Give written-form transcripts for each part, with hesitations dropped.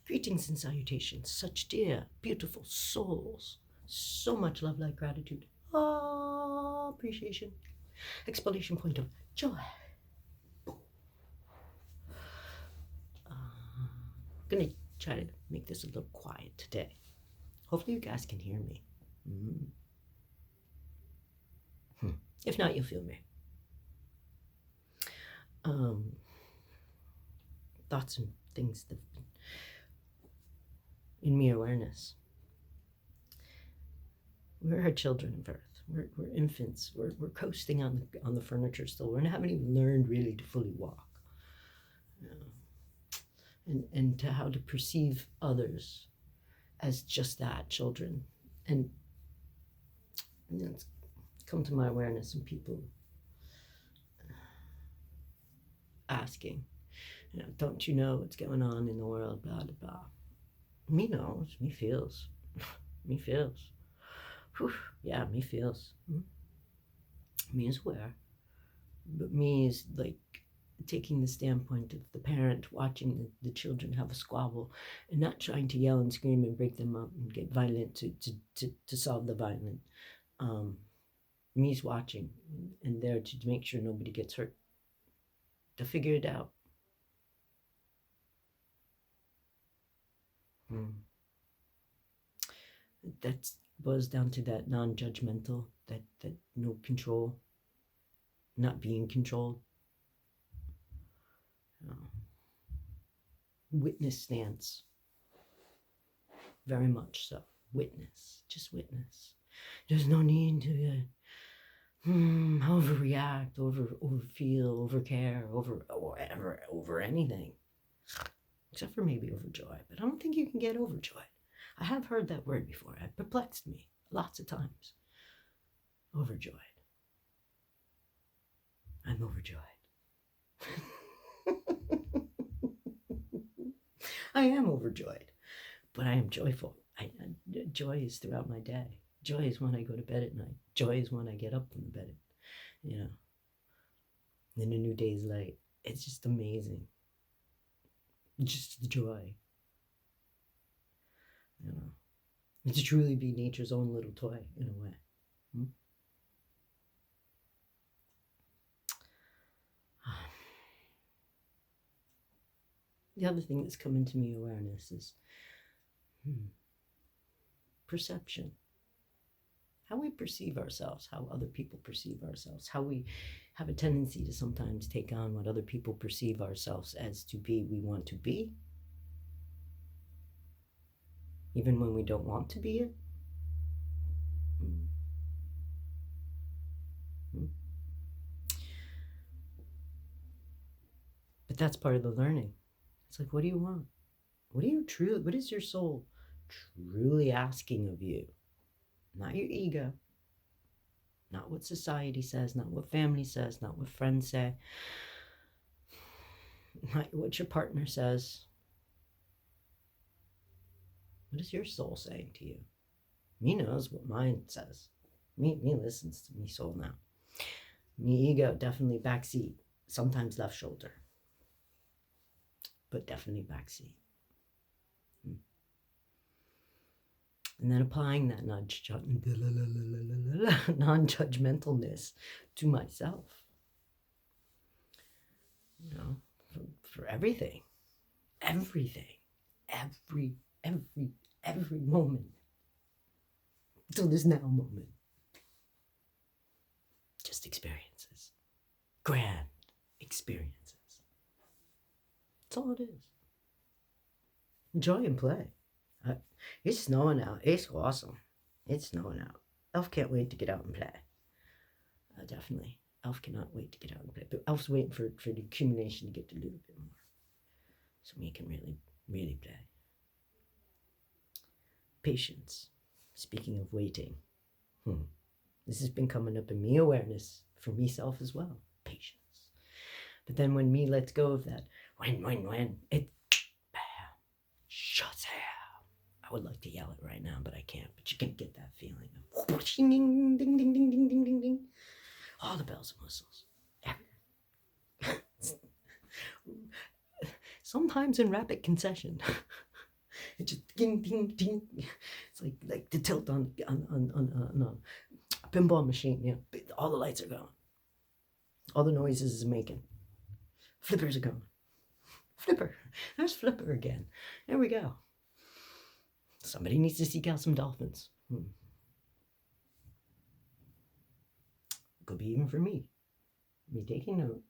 Greetings and salutations, such dear, beautiful souls. So much love, light, gratitude, appreciation, explanation point of joy. I'm gonna try to make this a little quiet today. Hopefully you guys can hear me. If not, you'll feel me. Thoughts and things that have been in me awareness. We're children of Earth. We're infants. We're coasting on the furniture still. We haven't even learned really to fully walk. And to how to perceive others as just that, children. And it's come to my awareness and people asking, don't you know what's going on in the world, blah, blah, blah. Me knows, me feels, me feels. Whew, yeah, me feels. Me is aware. But me is like taking the standpoint of the parent watching the children have a squabble and not trying to yell and scream and break them up and get violent to solve the violent. Me's watching and there to make sure nobody gets hurt, to figure it out. That boils down to that non-judgmental, that no control, not being controlled. Witness stance. Very much so. Witness. Just witness. There's no need to overreact, overfeel, overcare, over anything. Except for maybe overjoyed. But I don't think you can get overjoyed. I have heard that word before. It perplexed me lots of times. Overjoyed. I'm overjoyed. I am overjoyed, but I am joyful. Joy is throughout my day. Joy is when I go to bed at night. Joy is when I get up from the bed, and a new day's light. It's just amazing. Just the joy. To truly be nature's own little toy in a way. The other thing that's come into me awareness is perception. How we perceive ourselves, how other people perceive ourselves, how we have a tendency to sometimes take on what other people perceive ourselves as to be, we want to be, even when we don't want to be it. But that's part of the learning. It's like, what do you want? What is your soul truly asking of you? Not your ego, not what society says, not what family says, not what friends say, not what your partner says. What is your soul saying to you? Me knows what mine says. Me listens to me soul now. Me ego, definitely backseat, sometimes left shoulder, but definitely backseat. And then applying that non-judgmentalness to myself, for everything, every moment, till this now moment. Just experiences, grand experiences. That's all it is. Enjoy and play. It's snowing out. It's awesome. It's snowing out. Elf can't wait to get out and play. Definitely. Elf cannot wait to get out and play. But Elf's waiting for the accumulation to get a little bit more. So me can really, really play. Patience. Speaking of waiting. This has been coming up in me awareness for myself as well. Patience. But then when me lets go of that, when, it shuts out. I would like to yell it right now, but I can't. But you can get that feeling of ding, ding, ding, ding, ding, ding, ding, ding. All the bells and whistles. Sometimes in rapid concession. It just ding, ding, ding. It's like the tilt on a pinball machine. You know, all the lights are going, all the noises is making. Flippers are going. Flipper. There's Flipper again. There we go. Somebody needs to seek out some dolphins. Could be even for me. Me taking note.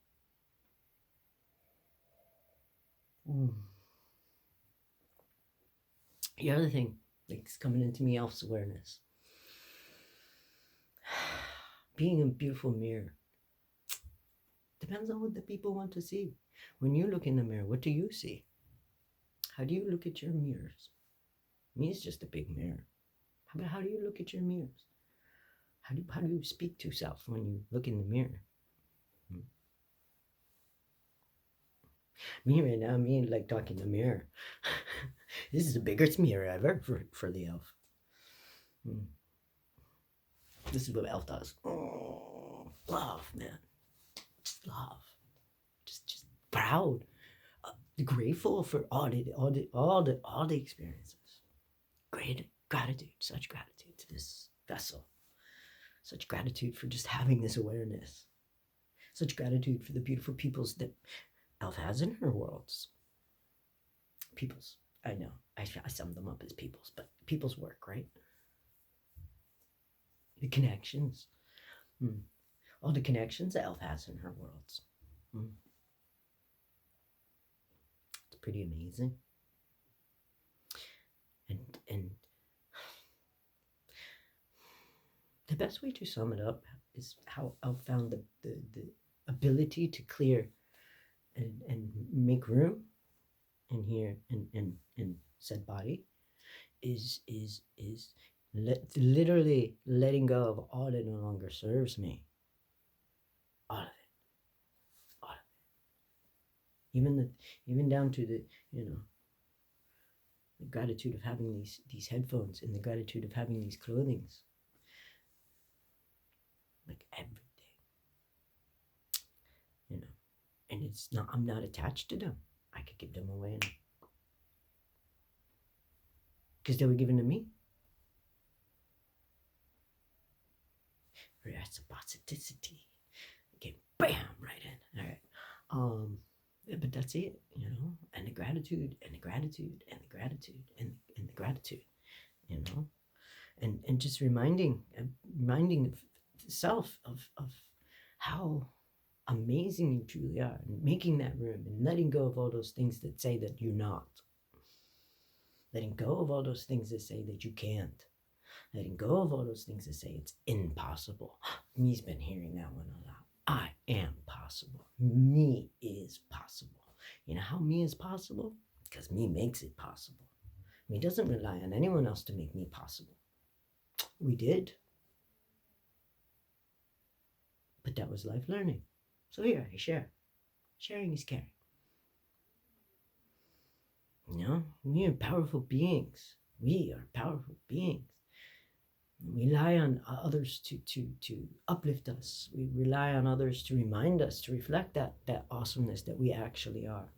The other thing that's coming into me, Elf's awareness. Being a beautiful mirror. Depends on what the people want to see. When you look in the mirror, what do you see? How do you look at your mirrors? Me is just a big mirror. How do you look at your mirrors? How do you speak to self when you look in the mirror? Me right now, me like talking to the mirror. This is the biggest mirror ever for the elf. This is what elf does. Oh, love, man. Just love. Just proud. Grateful for all the experiences. Great gratitude, such gratitude to this vessel. Such gratitude for just having this awareness. Such gratitude for the beautiful peoples that Elf has in her worlds. Peoples. I know. I sum them up as peoples, but people's work, right? The connections. All the connections that Elf has in her worlds. It's pretty amazing. And the best way to sum it up is how Elf found the ability to clear and make room in here in said body is literally letting go of all that no longer serves me. All of it. Even down to the the gratitude of having these headphones and the gratitude of having these clothings. Like everything. And it's not, I'm not attached to them. I could give them away because they were given to me. Reciprocity. Okay, bam, right in. All right. But that's it, and the gratitude and the gratitude and the gratitude and the gratitude, and just reminding self of how amazing you truly are, and making that room and letting go of all those things that say that you're not, letting go of all those things that say that you can't, letting go of all those things that say it's impossible. Me's been hearing that one a lot. I am possible. Me is possible. You know how me is possible? Because me makes it possible. Me doesn't rely on anyone else to make me possible. We did. But that was life learning. So here, I share. Sharing is caring. We are powerful beings. We are powerful beings. We rely on others to uplift us. We rely on others to remind us, to reflect that awesomeness that we actually are.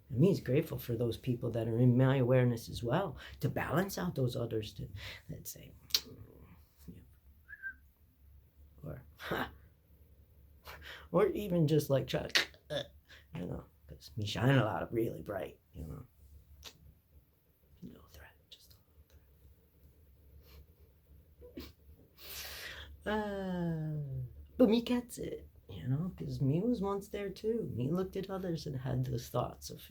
And me is grateful for those people that are in my awareness as well, to balance out those others, to, let's say, or even just like try to, because me shine a lot of really bright, no threat, just a little threat. But me gets it, because me was once there too. Me looked at others and had those thoughts of,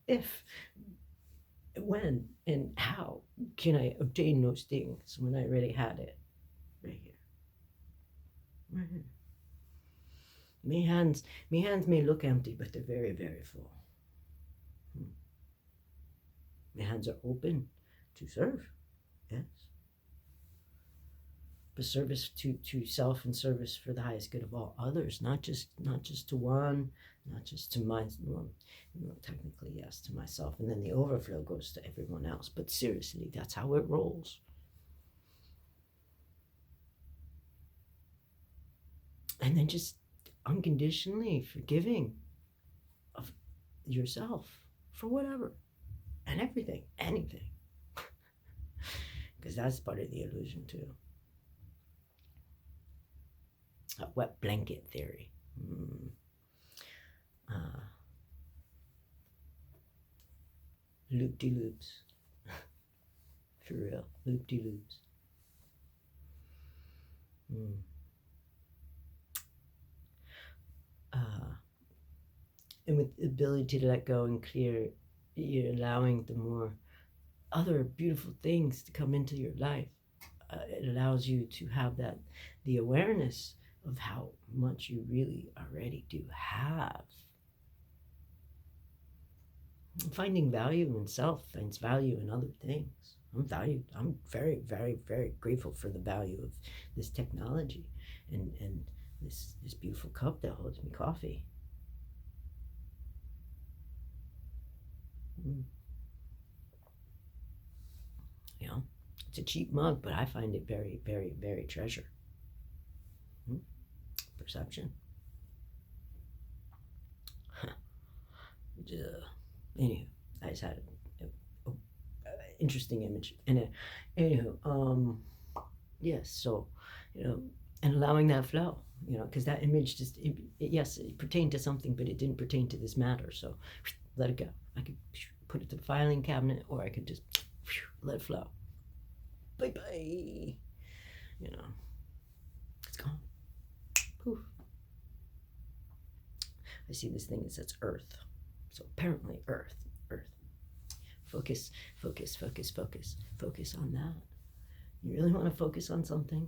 if, when, and how can I obtain those things when I already had it right here. Right here. My hands may look empty, but they're very, very full. My hands are open to serve, yes. But service to self and service for the highest good of all others, not just to one, not just to my, technically yes, to myself, and then the overflow goes to everyone else. But seriously, that's how it rolls. And then just unconditionally forgiving yourself for whatever and everything, anything. Because that's part of the illusion too. A wet blanket theory. Loop-de-loops. For real, loop-de-loops. And with the ability to let go and clear, you're allowing the more other beautiful things to come into your life. It allows you to have the awareness of how much you really already do have. Finding value in self finds value in other things. I'm very, very, very grateful for the value of this technology and this beautiful cup that holds me coffee. You know, it's a cheap mug, but I find it very, very, very treasure. Perception. Anywho, I just had an interesting image. And anywho, yes, so, and allowing that flow, because that image just, yes, it pertained to something, but it didn't pertain to this matter. So let it go. I could put it to the filing cabinet, or I could just let it flow. Bye bye. It's gone. Poof. I see this thing that says Earth. So apparently Earth. Focus on that. You really want to focus on something?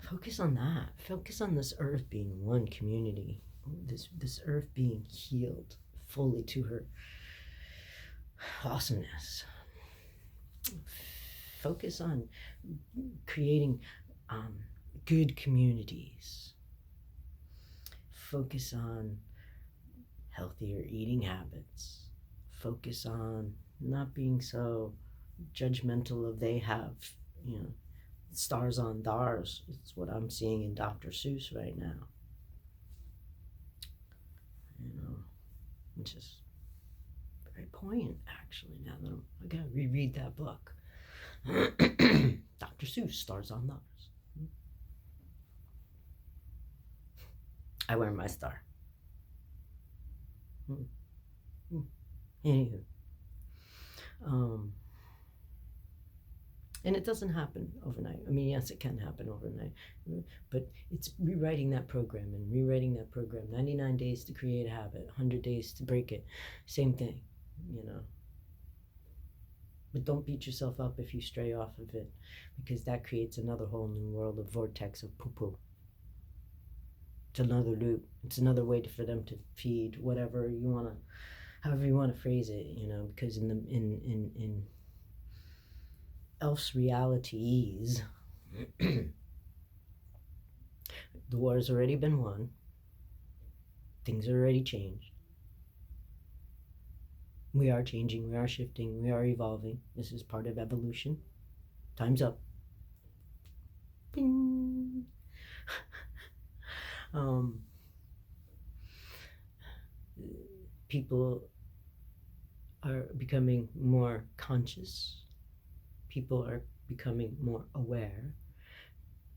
Focus on that. Focus on this Earth being one community. This Earth being healed fully to her awesomeness. Focus on creating good communities. Focus on healthier eating habits. Focus on not being so judgmental of they have, stars on thars. It's what I'm seeing in Dr. Seuss right now. Which is very poignant, actually, now that I gotta reread that book. Dr. Seuss, stars on thars. I wear my star. Anywho. And it doesn't happen overnight. I mean, yes, it can happen overnight, but it's rewriting that program 99 days to create a habit, 100 days to break it. Same thing, But don't beat yourself up if you stray off of it, because that creates another whole new world of vortex of poo-poo. It's another loop. It's another way for them to feed whatever you want to, however you want to phrase it, because in Elf's realities, the war has already been won. Things are already changed. We are changing, we are shifting, we are evolving. This is part of evolution. Time's up. Bing. People are becoming more conscious. People are becoming more aware.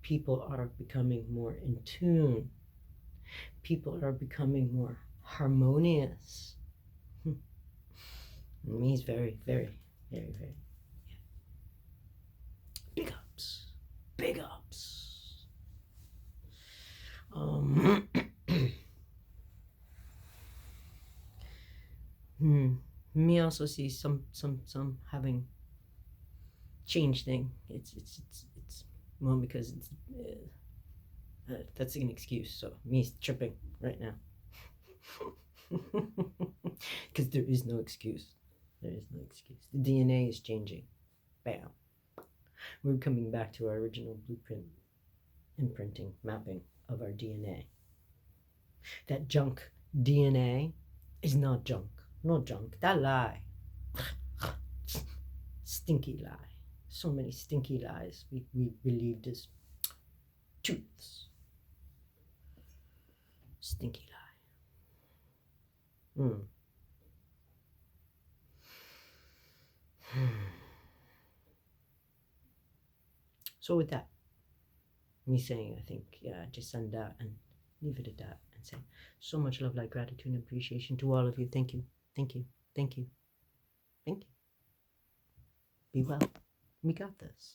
People are becoming more in tune. People are becoming more harmonious. It means very, very, very, very. Yeah. Big ups. Big ups. Me also see some having change thing. It's well, because it's that's an excuse. So me tripping right now, because there is no excuse. There is no excuse. The DNA is changing. Bam. We're coming back to our original blueprint, imprinting, mapping of our DNA. That junk DNA is not junk. No junk. That lie. Stinky lie. So many stinky lies we believed as truths. Stinky lie. So with that, me saying, I think, yeah, just send that and leave it at that and say, so much love, light, gratitude, and appreciation to all of you. Thank you, thank you, thank you, thank you. Be well. We got this.